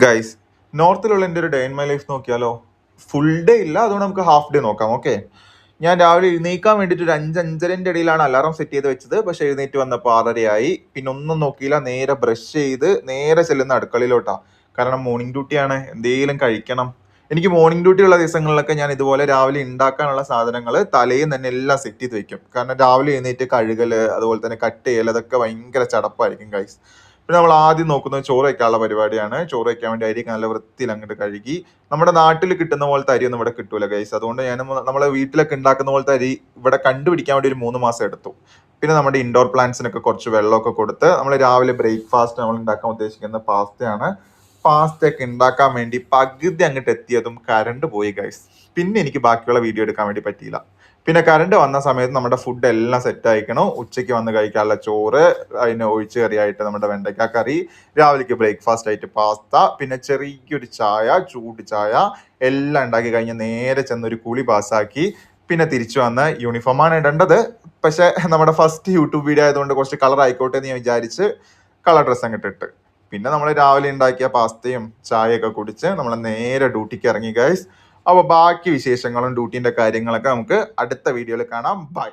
Guys, നോർത്തിലുള്ള എൻ്റെ ഒരു day in my life നോക്കിയാലോ? ഫുൾ ഡേ ഇല്ല, അതുകൊണ്ട് നമുക്ക് ഹാഫ് ഡേ നോക്കാം. ഓക്കെ, ഞാൻ രാവിലെ എഴുന്നേക്കാൻ വേണ്ടിയിട്ട് ഒരു 5-5:30 ഇടയിലാണ് അലാറം സെറ്റ് ചെയ്ത് വെച്ചത്. പക്ഷെ എഴുന്നേറ്റ് വന്നപ്പോൾ 6:30 പിന്നെ ഒന്നും നോക്കിയില്ല, നേരെ ബ്രഷ് ചെയ്ത് നേരെ ചെല്ലുന്ന അടുക്കളയിലോട്ടാ. കാരണം മോർണിംഗ് ഡ്യൂട്ടിയാണ്, എന്തെങ്കിലും കഴിക്കണം. എനിക്ക് മോർണിംഗ് ഡ്യൂട്ടി ഉള്ള ദിവസങ്ങളിലൊക്കെ ഞാൻ ഇതുപോലെ രാവിലെ ഉണ്ടാക്കാനുള്ള സാധനങ്ങൾ തലേന്ന് തന്നെ എല്ലാം സെറ്റ് ചെയ്ത് വെക്കും. കാരണം രാവിലെ എഴുന്നേറ്റ് കഴുകല്, അതുപോലെ തന്നെ കട്ട് ചെയ്യൽ, അതൊക്കെ ഭയങ്കര ചടപ്പായിരിക്കും ഗൈസ്. പിന്നെ നമ്മൾ ആദ്യം നോക്കുന്നത് ചോറ് വയ്ക്കാനുള്ള പരിപാടിയാണ്. ചോറ് വയ്ക്കാൻ വേണ്ടി അരി നല്ല വൃത്തിയിൽ അങ്ങോട്ട് കഴുകി. നമ്മുടെ നാട്ടിൽ കിട്ടുന്ന പോലത്തെ അരി ഒന്നും ഇവിടെ കിട്ടൂല ഗൈസ്. അതുകൊണ്ട് ഞാൻ നമ്മളെ വീട്ടിലൊക്കെ ഉണ്ടാക്കുന്ന പോലത്തെ അരി ഇവിടെ കണ്ടുപിടിക്കാൻ വേണ്ടി ഒരു 3 മാസം എടുത്തു. പിന്നെ നമ്മുടെ ഇൻഡോർ പ്ലാന്റ്സിനൊക്കെ കുറച്ച് വെള്ളമൊക്കെ കൊടുത്ത് നമ്മൾ രാവിലെ ബ്രേക്ക്ഫാസ്റ്റ് നമ്മൾ ഉണ്ടാക്കാൻ ഉദ്ദേശിക്കുന്ന പാസ്തയാണ്. പാസ്ത ഒക്കെ ഉണ്ടാക്കാൻ വേണ്ടി പകുതി അങ്ങോട്ട് എത്തിയതും കറണ്ട് പോയി ഗൈസ്. പിന്നെ എനിക്ക് ബാക്കിയുള്ള വീഡിയോ എടുക്കാൻ വേണ്ടി പറ്റിയില്ല. പിന്നെ കറണ്ട് വന്ന സമയത്ത് നമ്മുടെ ഫുഡ് എല്ലാം സെറ്റ് ആയിക്കണം. ഉച്ചയ്ക്ക് വന്ന് കഴിക്കാനുള്ള ചോറ്, അതിന് ഒഴിച്ചു കറിയായിട്ട് നമ്മുടെ വെണ്ടയ്ക്ക കറി, രാവിലേക്ക് ബ്രേക്ക്ഫാസ്റ്റ് ആയിട്ട് പാസ്ത, പിന്നെ ചെറിയൊരു ചായ, ചൂട് ചായ എല്ലാം ഉണ്ടാക്കി കഴിഞ്ഞ് നേരെ ചെന്നൊരു കുളി പാസ്സാക്കി. പിന്നെ തിരിച്ചു വന്ന് യൂണിഫോമാണ് ഇടേണ്ടത്. പക്ഷെ നമ്മുടെ ഫസ്റ്റ് യൂട്യൂബ് വീഡിയോ ആയതുകൊണ്ട് കുറച്ച് കളർ ആയിക്കോട്ടെ എന്ന് ഞാൻ വിചാരിച്ച് കളർ ഡ്രസ്സ് അങ്ങോട്ട് ഇട്ട്. പിന്നെ നമ്മൾ രാവിലെ ഉണ്ടാക്കിയ പാസ്തയും ചായയൊക്കെ കുടിച്ച് നമ്മൾ നേരെ ഡ്യൂട്ടിക്ക് ഇറങ്ങി ഗൈസ്. അപ്പോൾ ബാക്കി വിശേഷങ്ങളും ഡ്യൂട്ടിന്റെ കാര്യങ്ങളൊക്കെ നമുക്ക് അടുത്ത വീഡിയോയിൽ കാണാം. ബൈ.